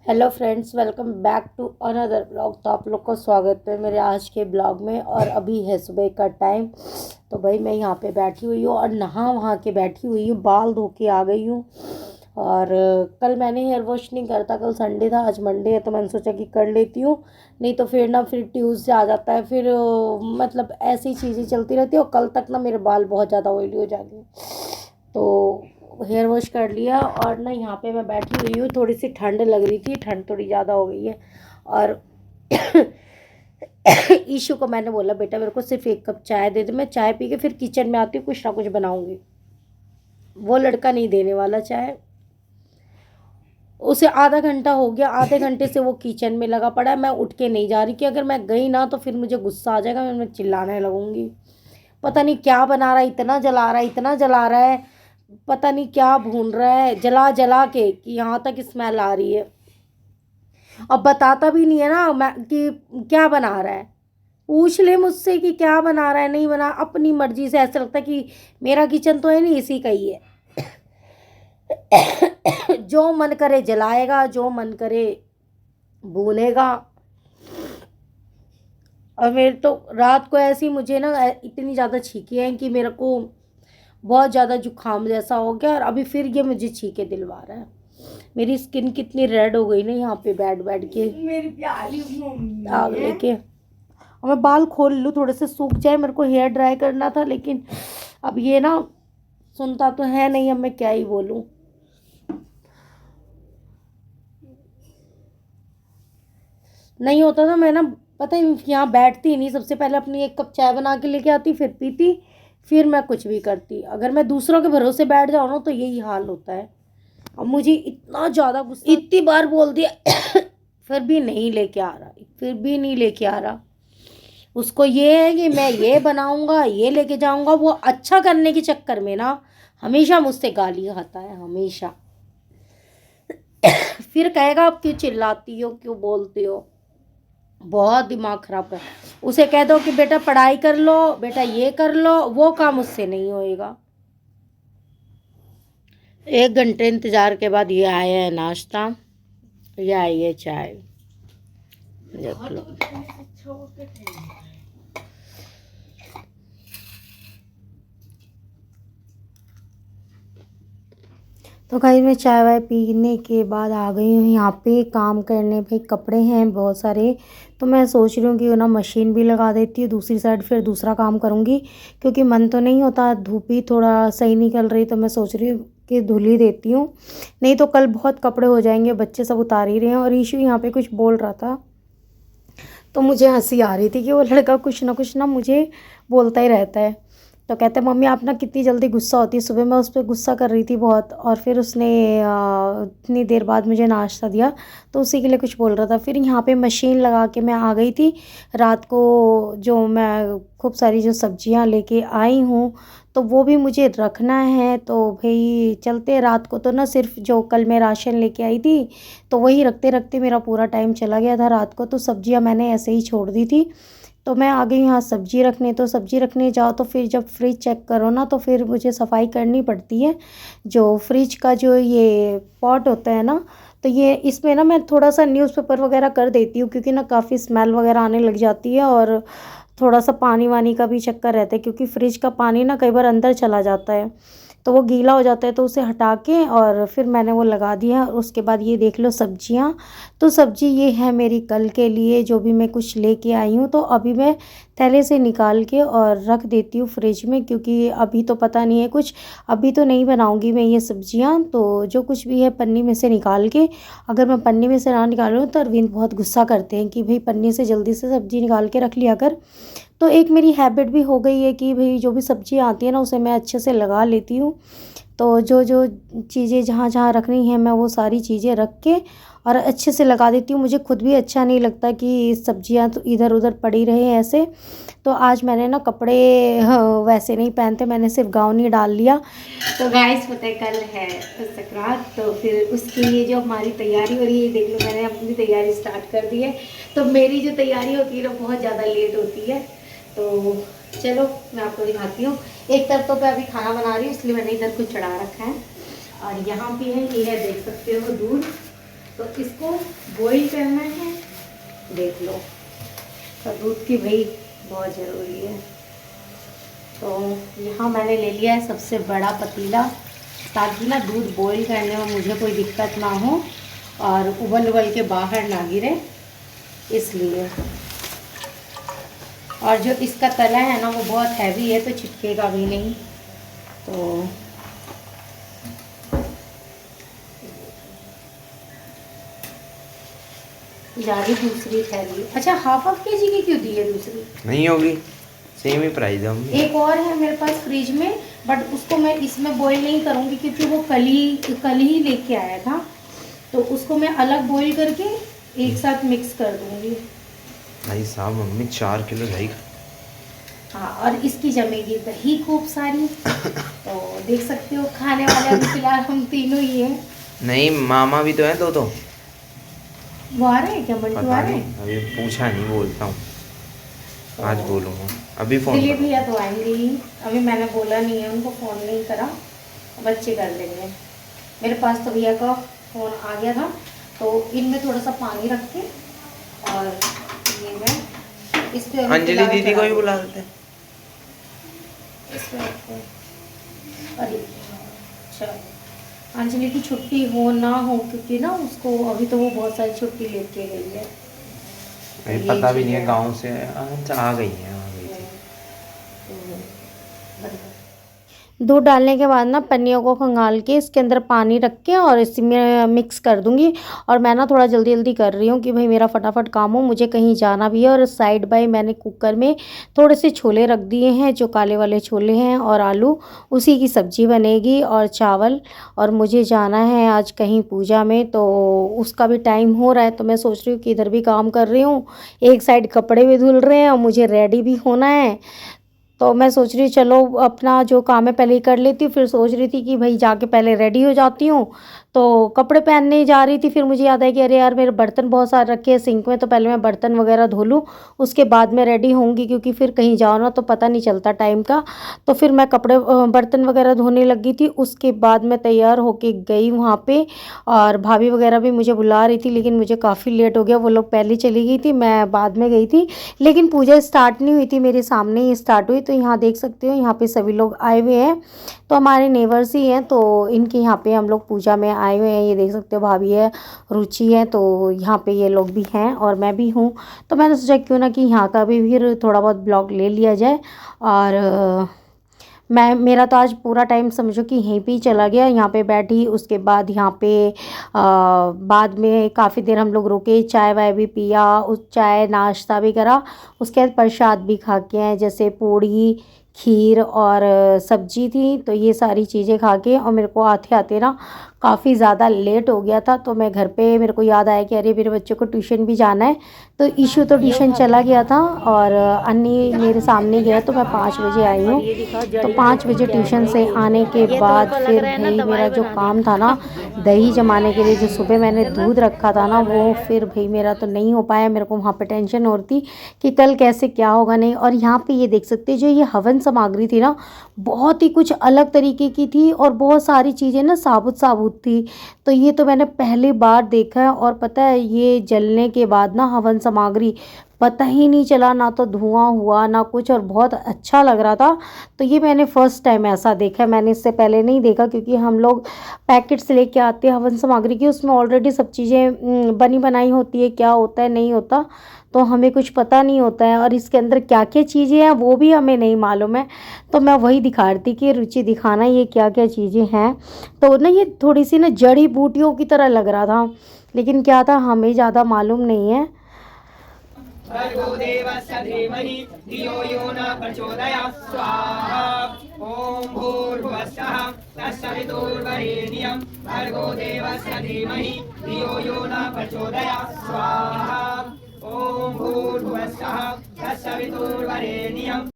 Hello friends, welcome back to another blog. तो आप लोग का स्वागत है मेरे आज के ब्लॉग में। और अभी है सुबह का टाइम। तो भाई मैं यहाँ पे बैठी हुई हूँ और नहा वहाँ के बैठी हुई हूँ, बाल धो के आ गई हूँ। और कल मैंने हेयर वॉश नहीं करता, कल संडे था, आज मंडे है, तो मैंने सोचा कि कर लेती हूँ। नहीं तो फिर ट्यूसडे आ जाता है, फिर मतलब ऐसी चीज़ें चलती रहती है और कल तक ना मेरे बाल बहुत ज़्यादा ऑयली हो जाएंगे। तो हेयर वॉश कर लिया और ना यहाँ पे मैं बैठी हुई हूँ। थोड़ी सी ठंड लग रही थी, ठंड थोड़ी ज़्यादा हो गई है। और ईशु को मैंने बोला, बेटा मेरे को सिर्फ एक कप चाय दे दे, मैं चाय पी के फिर किचन में आती हूँ, कुछ ना कुछ बनाऊंगी। वो लड़का नहीं देने वाला चाय। उसे आधा घंटा हो गया, आधे घंटे से वो किचन में लगा पड़ा है। मैं उठ के नहीं जा रही कि अगर मैं गई ना तो फिर मुझे गुस्सा आ जाएगा, मैं चिल्लाने लगूंगी। पता नहीं क्या बना रहा है, इतना जला रहा है, इतना जला रहा है। पता नहीं क्या भून रहा है जला जला के कि यहाँ तक स्मेल आ रही है। अब बताता भी नहीं है ना मैं कि क्या बना रहा है। पूछ ले मुझसे कि क्या बना रहा है, नहीं बना, अपनी मर्जी से। ऐसा लगता है कि मेरा किचन तो है नहीं, इसी का ही है। जो मन करे जलाएगा, जो मन करे भूनेगा। और मेरे तो रात को ऐसी मुझे ना इतनी ज़्यादा छींकी है कि मेरे को बहुत ज़्यादा जुकाम जैसा हो गया। और अभी फिर ये मुझे छींके दिलवा रहा है। मेरी स्किन कितनी रेड हो गई ना यहाँ पे बैठ बैठ के, मेरी प्यारी आग लेके। और मैं बाल खोल लूँ, थोड़े से सूख जाए, मेरे को हेयर ड्राई करना था, लेकिन अब ये ना सुनता तो है नहीं। अब मैं क्या ही बोलूँ। नहीं होता तो मैं ना, पता है, यहाँ बैठती ही नहीं। सबसे पहले अपनी एक कप चाय बना के लेके आती, फिर पीती, फिर मैं कुछ भी करती। अगर मैं दूसरों के भरोसे बैठ जाऊँ ना तो यही हाल होता है। अब मुझे इतना ज़्यादा गुस्सा, इतनी बार बोल दिया फिर भी नहीं लेके आ रहा, फिर भी नहीं लेके आ रहा। उसको ये है कि मैं ये बनाऊंगा, ये लेके जाऊंगा। वो अच्छा करने के चक्कर में ना हमेशा मुझसे गाली खाता है, हमेशा। फिर कहेगा आप क्यों चिल्लाती हो, क्यों बोलती हो। बहुत दिमाग खराब कर। उसे कह दो कि बेटा पढ़ाई कर लो, बेटा ये कर लो, वो काम उससे नहीं होएगा। 1 घंटे इंतजार के बाद ये आया है नाश्ता, ये आई है चाय, देख लो। तो गाइस मैं चाय वाय पीने के बाद आ गई हूँ यहाँ पे काम करने पे। कपड़े हैं बहुत सारे, तो मैं सोच रही हूँ कि ना मशीन भी लगा देती हूँ दूसरी साइड, फिर दूसरा काम करूँगी। क्योंकि मन तो नहीं होता, धूप ही थोड़ा सही निकल रही, तो मैं सोच रही हूँ कि धुल ही देती हूँ। नहीं तो कल बहुत कपड़े हो जाएंगे, बच्चे सब उतार ही रहे हैं। और ईशू यहाँ पे कुछ बोल रहा था, तो मुझे हंसी आ रही थी कि वो लड़का कुछ ना मुझे बोलता ही रहता है। तो कहते हैं मम्मी आप ना कितनी जल्दी गुस्सा होती है। सुबह मैं उस पर गुस्सा कर रही थी बहुत, और फिर उसने इतनी देर बाद मुझे नाश्ता दिया, तो उसी के लिए कुछ बोल रहा था। फिर यहाँ पे मशीन लगा के मैं आ गई थी रात को। जो मैं खूब सारी जो सब्जियाँ लेके आई हूँ, तो वो भी मुझे रखना है। तो भाई चलते हैं रात को। तो ना सिर्फ जो कल मैं राशन लेके आई थी, तो वही रखते रखते मेरा पूरा टाइम चला गया था रात को। तो सब्जियां मैंने ऐसे ही छोड़ दी थी। तो मैं आ गई यहाँ सब्जी रखने। तो सब्जी रखने जाओ तो फिर जब फ्रिज चेक करो ना, तो फिर मुझे सफाई करनी पड़ती है। जो फ्रिज का जो ये पॉट होता है ना, तो ये इसमें ना मैं थोड़ा सा न्यूज़पेपर वगैरह कर देती हूँ, क्योंकि ना काफ़ी स्मेल वगैरह आने लग जाती है। और थोड़ा सा पानी वानी का भी चक्कर रहता है, क्योंकि फ्रिज का पानी ना कई बार अंदर चला जाता है, तो वो गीला हो जाता है। तो उसे हटा के और फिर मैंने वो लगा दिया। और उसके बाद ये देख लो सब्जियां। तो सब्जी ये है मेरी कल के लिए, जो भी मैं कुछ लेके आई हूँ। तो अभी मैं थैले से निकाल के और रख देती हूँ फ्रिज में, क्योंकि अभी तो पता नहीं है कुछ, अभी तो नहीं बनाऊँगी मैं ये सब्जियाँ। तो जो कुछ भी है पन्नी में से निकाल के, अगर मैं पन्नी में से ना निकालूँ तो अरविंद बहुत गुस्सा करते हैं कि भाई पन्नी से जल्दी से सब्जी निकाल के रख लिया कर। तो एक मेरी हैबिट भी हो गई है कि भाई जो भी सब्ज़ी आती है ना, उसे मैं अच्छे से लगा लेती हूँ। तो जो जो चीज़ें जहाँ जहाँ रखनी है, मैं वो सारी चीज़ें रख के और अच्छे से लगा देती हूँ। मुझे खुद भी अच्छा नहीं लगता कि सब्जियाँ तो इधर उधर पड़ी रहे ऐसे। तो आज मैंने ना कपड़े वैसे नहीं पहनते, मैंने सिर्फ गाउन ही डाल लिया। तो गाइस पता है कल है संक्रांत, तो फिर उसके लिए जो हमारी तैयारी हो रही है, देख लो मैंने अपनी तैयारी स्टार्ट कर दी है। तो मेरी जो तैयारी होती है ना बहुत ज़्यादा लेट होती है। तो चलो मैं आपको दिखाती हूँ। एक तरफ तो मैं अभी खाना बना रही हूँ, इसलिए मैंने इधर कुछ चढ़ा रखा है। और यहाँ पे है, ये है देख सकते हो दूध। तो इसको बॉईल करना है, देख लो। तो दूध की भाई बहुत ज़रूरी है। तो यहाँ मैंने ले लिया है सबसे बड़ा पतीला, ताकि ना दूध बॉईल करने में मुझे कोई दिक्कत ना हो और उबल उबल के बाहर ना गिरे, इसलिए। और जो इसका तला है ना वो बहुत हैवी है, तो चिपकेगा भी नहीं। तो जा रही दूसरी थैली। अच्छा, हाफ केजी की क्यों दी है दूसरी? नहीं होगी, सेम ही प्राइस है। एक और है मेरे पास फ्रिज में, बट उसको मैं इसमें बॉईल नहीं करूँगी क्योंकि वो कल ही लेके आया था। तो उसको मैं अलग बॉईल करके एक साथ मिक्स कर दूँगी। भाई साहब मम्मी 4 किलो दही। हाँ, और इसकी जमेगी दही खूब सारी। तो देख सकते हो, खाने वाले अभी फिलहाल हम तीनों ही हैं। नहीं, मामा भी तो है दो। वो आ रहे हैं क्या? बंटू आ रहे हैं? अभी पूछा नहीं, बोलता हूँ आज बोलूँगा। अभी फोन दिलीप भैया तो आएंगे ही, अभी मैंने बोला नहीं है उनको, फ़ोन नहीं करा, बच्चे कर लेंगे। मेरे पास तो भैया का फ़ोन आ गया था, तो इनमें थोड़ा सा पानी रख के और ये मैं इस पे अंजलि दीदी को भी बुला देते हैं। अरे अच्छा, अंजलि की छुट्टी हो ना हो, क्योंकि ना उसको अभी तो वो बहुत सारी छुट्टी लेके गई है। अभी पता भी नहीं है, गांव से आ गई है। दूध डालने के बाद ना पन्नियों को खंगाल के इसके अंदर पानी रख के और इसमें मिक्स कर दूंगी। और मैं ना थोड़ा जल्दी जल्दी कर रही हूँ कि भाई मेरा फटाफट काम हो, मुझे कहीं जाना भी है। और साइड बाय मैंने कुकर में थोड़े से छोले रख दिए हैं, जो काले वाले छोले हैं, और आलू, उसी की सब्ज़ी बनेगी, और चावल। और मुझे जाना है आज कहीं पूजा में, तो उसका भी टाइम हो रहा है। तो मैं सोच रही हूँ कि इधर भी काम कर रही हूँ, एक साइड कपड़े भी धुल रहे हैं और मुझे रेडी भी होना है। तो मैं सोच रही हूँ चलो अपना जो काम है पहले ही कर लेती हूँ। फिर सोच रही थी कि भाई जाके पहले रेडी हो जाती हूँ। तो कपड़े पहनने जा रही थी, फिर मुझे याद आया कि अरे यार मेरे बर्तन बहुत सारे रखे हैं सिंक में, तो पहले मैं बर्तन वगैरह धो लूँ, उसके बाद मैं रेडी होंगी, क्योंकि फिर कहीं जाओ ना तो पता नहीं चलता टाइम का। तो फिर मैं कपड़े बर्तन वगैरह धोने लगी थी। उसके बाद मैं तैयार होके गई वहाँ पे, और भाभी वगैरह भी मुझे बुला रही थी, लेकिन मुझे काफ़ी लेट हो गया। वो लोग पहले चली गई थी, मैं बाद में गई थी। लेकिन पूजा स्टार्ट नहीं हुई थी, मेरे सामने ही स्टार्ट हुई। तो यहाँ देख सकते हो, यहाँ पे सभी लोग आए हुए हैं, तो हमारे नेबर्स ही हैं, तो इनके यहाँ पे हम लोग पूजा में आए हुए हैं। ये देख सकते हो, भाभी है, रुचि है, तो यहाँ पे ये लोग भी हैं और मैं भी हूँ। तो मैंने सोचा क्यों ना कि यहाँ का भी फिर थोड़ा बहुत ब्लॉग ले लिया जाए। और मेरा तो आज पूरा टाइम समझो कि यहीं पे ही चला गया। यहाँ पे बैठी, उसके बाद यहाँ पे बाद में काफ़ी देर हम लोग रुके, चाय वाय भी पिया, उस चाय नाश्ता भी करा। उसके बाद प्रसाद भी खा के आए, जैसे पूड़ी, खीर और सब्जी थी। तो ये सारी चीज़ें खा के, और मेरे को आते आते ना काफ़ी ज़्यादा लेट हो गया था। तो मैं घर पे, मेरे को याद आया कि अरे मेरे बच्चों को ट्यूशन भी जाना है। तो ईशु तो ट्यूशन चला गया था और अन्नी मेरे सामने गया, तो मैं 5 बजे आई हूँ। तो 5 बजे ट्यूशन से आने के बाद फिर भाई मेरा जो काम था ना दही जमाने के लिए, जो सुबह मैंने दूध रखा था ना, वो फिर भाई मेरा तो नहीं हो पाया। मेरे को वहाँ पे टेंशन हो रही थी कि कल कैसे क्या होगा नहीं। और यहाँ पे ये देख सकते हैं, जो ये हवन सामग्री थी ना, बहुत ही कुछ अलग तरीके की थी, और बहुत सारी चीज़ें ना साबुत साबुत थी। तो ये तो मैंने पहली बार देखा है। और पता है, ये जलने के बाद ना हवन सामग्री पता ही नहीं चला, ना तो धुआं हुआ ना कुछ, और बहुत अच्छा लग रहा था। तो ये मैंने फ़र्स्ट टाइम ऐसा देखा है, मैंने इससे पहले नहीं देखा, क्योंकि हम लोग पैकेट से लेके आते हैं हवन सामग्री की, उसमें ऑलरेडी सब चीज़ें बनी बनाई होती है, क्या होता है नहीं होता तो हमें कुछ पता नहीं होता है। और इसके अंदर क्या क्या चीज़ें हैं वो भी हमें नहीं मालूम है। तो मैं वही दिखा रही थी कि रुचि दिखाना ये क्या क्या चीज़ें हैं। तो ना ये थोड़ी सी ना जड़ी बूटियों की तरह लग रहा था, लेकिन क्या था हमें ज़्यादा मालूम नहीं है। भर्गो देवस्य धीमहि धियो यो न प्रचोदयात् स्वाहा। ओम भूर्भुवस्सुः तत्सवितुर्वरेण्यं भर्गो देवस्य धीमहि धियो यो न प्रचोदयात् स्वाहा। ओम भूर्भुवस्सुः तत्सवितुर्वरेण्यं